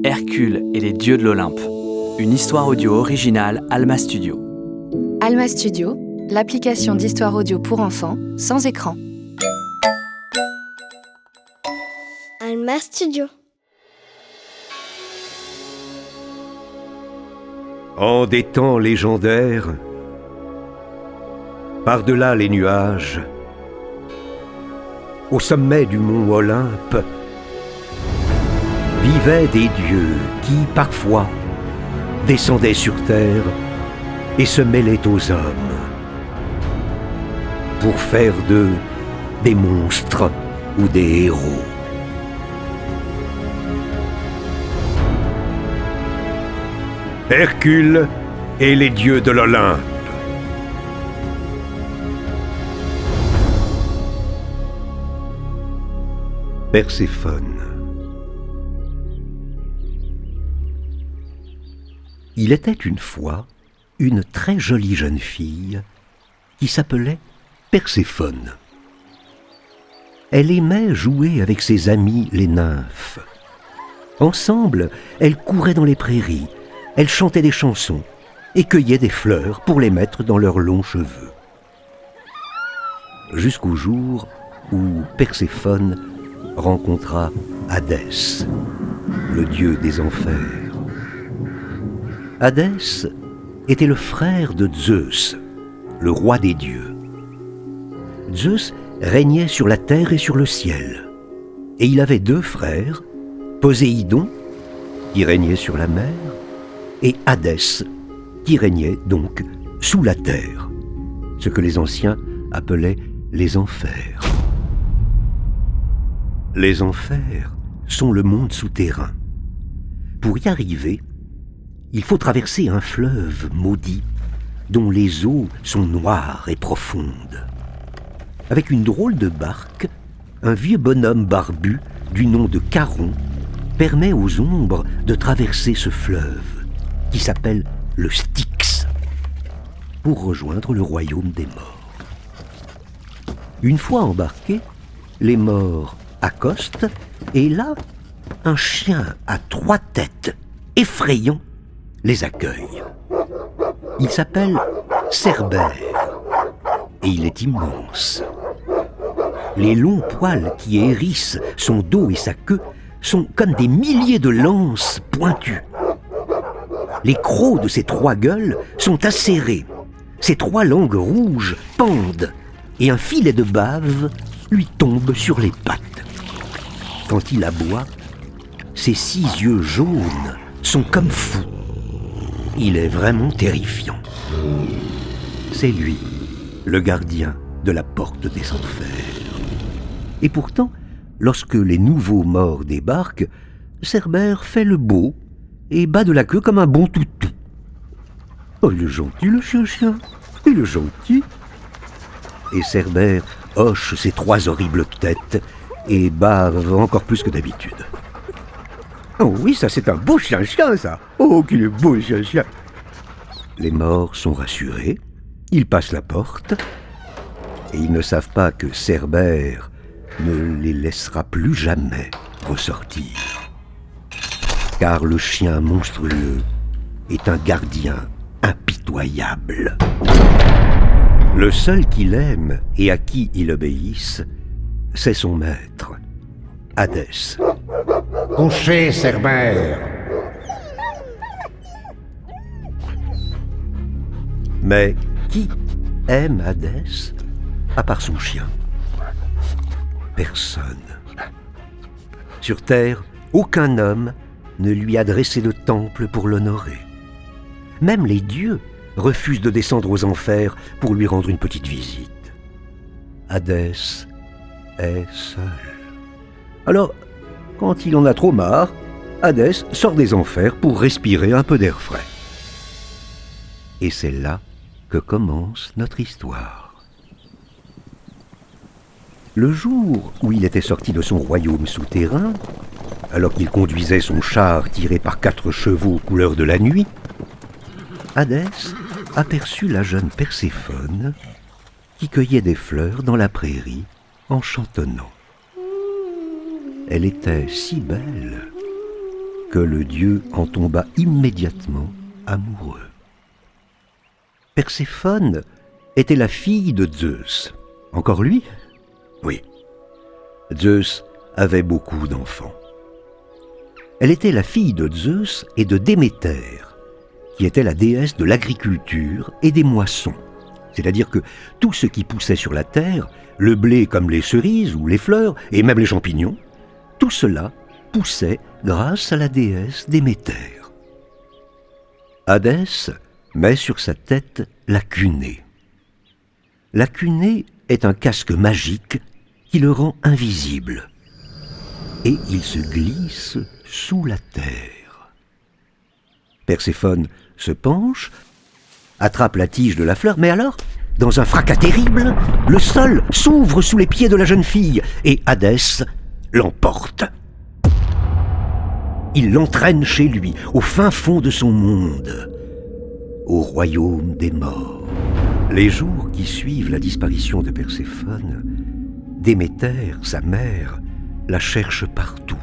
Hercule et les dieux de l'Olympe. Une histoire audio originale Alma Studio. Alma Studio, l'application d'histoire audio pour enfants, sans écran. Alma Studio. En des temps légendaires, par-delà les nuages, au sommet du mont Olympe, vivaient des dieux qui, parfois, descendaient sur terre et se mêlaient aux hommes pour faire d'eux des monstres ou des héros. Hercule et les dieux de l'Olympe. Perséphone. Il était une fois une très jolie jeune fille qui s'appelait Perséphone. Elle aimait jouer avec ses amies les nymphes. Ensemble, elles couraient dans les prairies, elles chantaient des chansons et cueillaient des fleurs pour les mettre dans leurs longs cheveux. Jusqu'au jour où Perséphone rencontra Hadès, le dieu des enfers. Hadès était le frère de Zeus, le roi des dieux. Zeus régnait sur la terre et sur le ciel, et il avait deux frères, Poséidon, qui régnait sur la mer, et Hadès, qui régnait donc sous la terre, ce que les anciens appelaient les enfers. Les enfers sont le monde souterrain. Pour y arriver, il faut traverser un fleuve maudit dont les eaux sont noires et profondes. Avec une drôle de barque, un vieux bonhomme barbu du nom de Charon permet aux ombres de traverser ce fleuve qui s'appelle le Styx pour rejoindre le royaume des morts. Une fois embarqués, les morts accostent et là, un chien à 3 têtes, effrayant, les accueille. Il s'appelle Cerbère et il est immense. Les longs poils qui hérissent son dos et sa queue sont comme des milliers de lances pointues. Les crocs de ses 3 gueules sont acérés, ses 3 langues rouges pendent et un filet de bave lui tombe sur les pattes. Quand il aboie, ses 6 yeux jaunes sont comme fous. Il est vraiment terrifiant. C'est lui, le gardien de la porte des enfers. Et pourtant, lorsque les nouveaux morts débarquent, Cerbère fait le beau et bat de la queue comme un bon toutou. Oh, il est gentil, le chien, il est gentil. Et Cerbère hoche ses 3 horribles têtes et bave encore plus que d'habitude. Oh oui, ça c'est un beau chien, ça. Oh, qu'il est beau, chien. Les morts sont rassurés, ils passent la porte, et ils ne savent pas que Cerbère ne les laissera plus jamais ressortir. Car le chien monstrueux est un gardien impitoyable. Le seul qu'il aime et à qui il obéisse, c'est son maître, Hadès. Couchez, Cerbère. Mais qui aime Hadès à part son chien? Personne. Sur terre, aucun homme ne lui a dressé de temple pour l'honorer. Même les dieux refusent de descendre aux enfers pour lui rendre une petite visite. Hadès est seul. Alors, quand il en a trop marre, Hadès sort des enfers pour respirer un peu d'air frais. Et c'est là que commence notre histoire. Le jour où il était sorti de son royaume souterrain, alors qu'il conduisait son char tiré par 4 chevaux couleur de la nuit, Hadès aperçut la jeune Perséphone qui cueillait des fleurs dans la prairie en chantonnant. Elle était si belle que le dieu en tomba immédiatement amoureux. Perséphone était la fille de Zeus. Encore lui ? Oui. Zeus avait beaucoup d'enfants. Elle était la fille de Zeus et de Déméter, qui était la déesse de l'agriculture et des moissons. C'est-à-dire que tout ce qui poussait sur la terre, le blé comme les cerises ou les fleurs, et même les champignons, tout cela poussait grâce à la déesse Déméter. Hadès met sur sa tête la cunée. La cunée est un casque magique qui le rend invisible. Et il se glisse sous la terre. Perséphone se penche, attrape la tige de la fleur, mais alors, dans un fracas terrible, le sol s'ouvre sous les pieds de la jeune fille et Hadès l'emporte. Il l'entraîne chez lui, au fin fond de son monde, au royaume des morts. Les jours qui suivent la disparition de Perséphone, Déméter, sa mère, la cherche partout.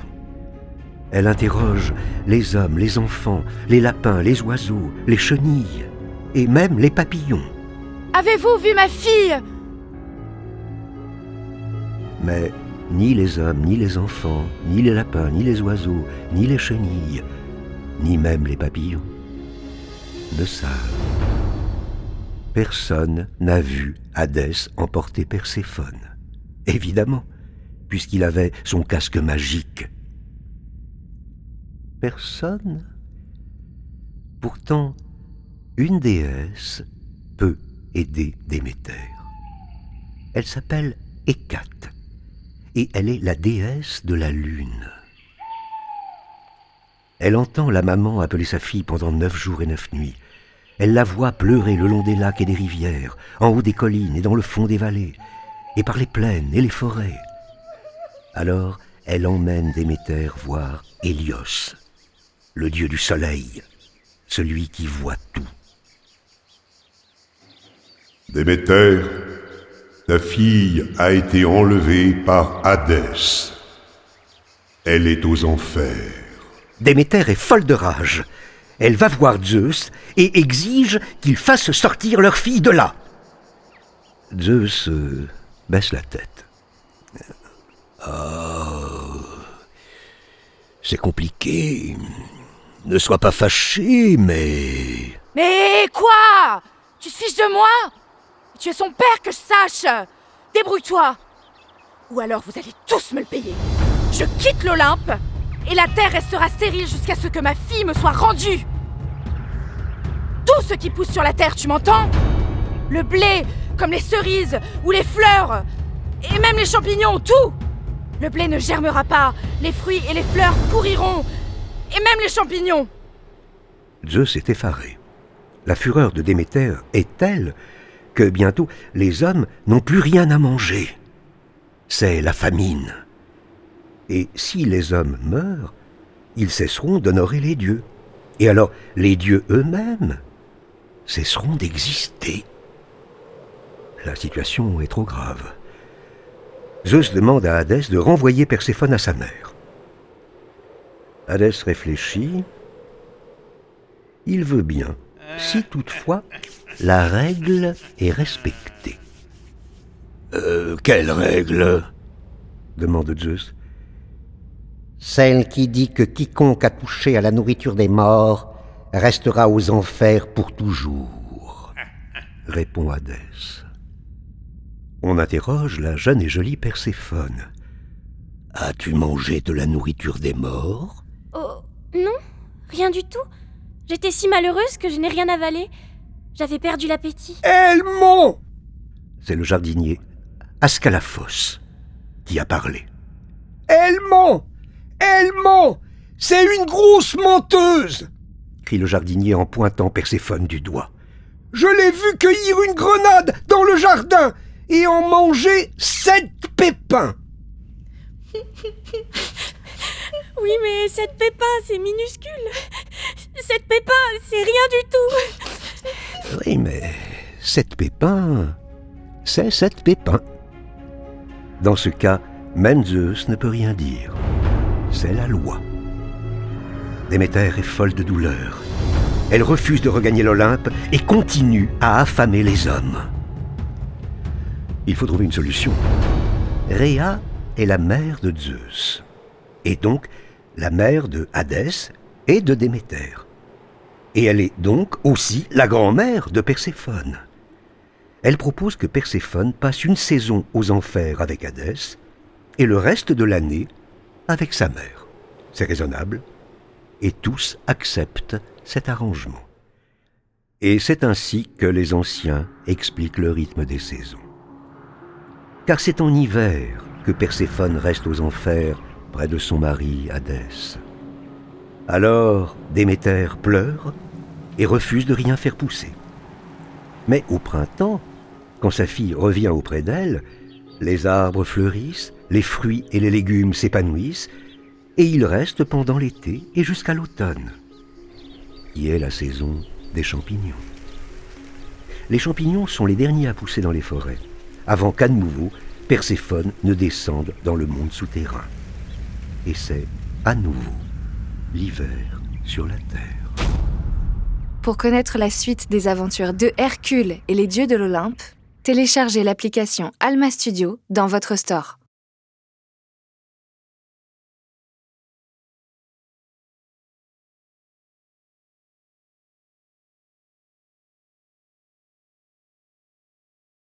Elle interroge les hommes, les enfants, les lapins, les oiseaux, les chenilles et même les papillons. Avez-vous vu ma fille ? Mais ni les hommes, ni les enfants, ni les lapins, ni les oiseaux, ni les chenilles, ni même les papillons ne savent. Personne n'a vu Hadès emporter Perséphone. Évidemment, puisqu'il avait son casque magique. Personne. Pourtant, une déesse peut aider Déméter. Elle s'appelle Hécate, et elle est la déesse de la lune. Elle entend la maman appeler sa fille pendant 9 jours et 9 nuits. Elle la voit pleurer le long des lacs et des rivières, en haut des collines et dans le fond des vallées, et par les plaines et les forêts. Alors, elle emmène Déméter voir Hélios, le dieu du soleil, celui qui voit tout. Déméter, ta fille a été enlevée par Hadès. Elle est aux enfers. Déméter est folle de rage. Elle va voir Zeus et exige qu'il fasse sortir leur fille de là. Zeus baisse la tête. Oh, c'est compliqué. Ne sois pas fâché, mais... Mais quoi ? Tu te fiches de moi ? Tu es son père, que je sache ! Débrouille-toi ! Ou alors vous allez tous me le payer. Je quitte l'Olympe et la terre restera stérile jusqu'à ce que ma fille me soit rendue. Tout ce qui pousse sur la terre, tu m'entends ? Le blé, comme les cerises ou les fleurs, et même les champignons, tout. Le blé ne germera pas, les fruits et les fleurs pourriront, et même les champignons. Zeus est effaré. La fureur de Déméter est telle que bientôt les hommes n'ont plus rien à manger. C'est la famine. Et si les hommes meurent, ils cesseront d'honorer les dieux. Et alors les dieux eux-mêmes cesseront d'exister. La situation est trop grave. Zeus demande à Hadès de renvoyer Perséphone à sa mère. Hadès réfléchit. Il veut bien, si toutefois la règle est respectée. Quelle règle ? Demande Zeus. Celle qui dit que quiconque a touché à la nourriture des morts restera aux enfers pour toujours, répond Hadès. On interroge la jeune et jolie Perséphone. As-tu mangé de la nourriture des morts ? Oh, non, rien du tout. J'étais si malheureuse que je n'ai rien avalé. J'avais perdu l'appétit. Elle ment ! C'est le jardinier Ascalaphos qui a parlé. Elle ment ! Elle ment ! C'est une grosse menteuse ! Crie le jardinier en pointant Perséphone du doigt. Je l'ai vue cueillir une grenade dans le jardin et en manger 7 pépins. Oui, mais 7 pépins, c'est minuscule. 7 pépins, c'est rien du tout. Oui, mais 7 pépins, c'est 7 pépins. Dans ce cas, même Zeus ne peut rien dire. C'est la loi. Déméter est folle de douleur. Elle refuse de regagner l'Olympe et continue à affamer les hommes. Il faut trouver une solution. Rhéa est la mère de Zeus, et donc la mère de Hadès et de Déméter. Et elle est donc aussi la grand-mère de Perséphone. Elle propose que Perséphone passe une saison aux enfers avec Hadès et le reste de l'année avec sa mère. C'est raisonnable, et tous acceptent cet arrangement. Et c'est ainsi que les anciens expliquent le rythme des saisons. Car c'est en hiver que Perséphone reste aux enfers près de son mari Hadès. Alors Déméter pleure et refuse de rien faire pousser. Mais au printemps, quand sa fille revient auprès d'elle, les arbres fleurissent, les fruits et les légumes s'épanouissent, et ils restent pendant l'été et jusqu'à l'automne, qui est la saison des champignons. Les champignons sont les derniers à pousser dans les forêts, avant qu'à nouveau Perséphone ne descende dans le monde souterrain. Et c'est à nouveau l'hiver sur la terre. Pour connaître la suite des aventures de Hercule et les dieux de l'Olympe, téléchargez l'application Alma Studio dans votre store.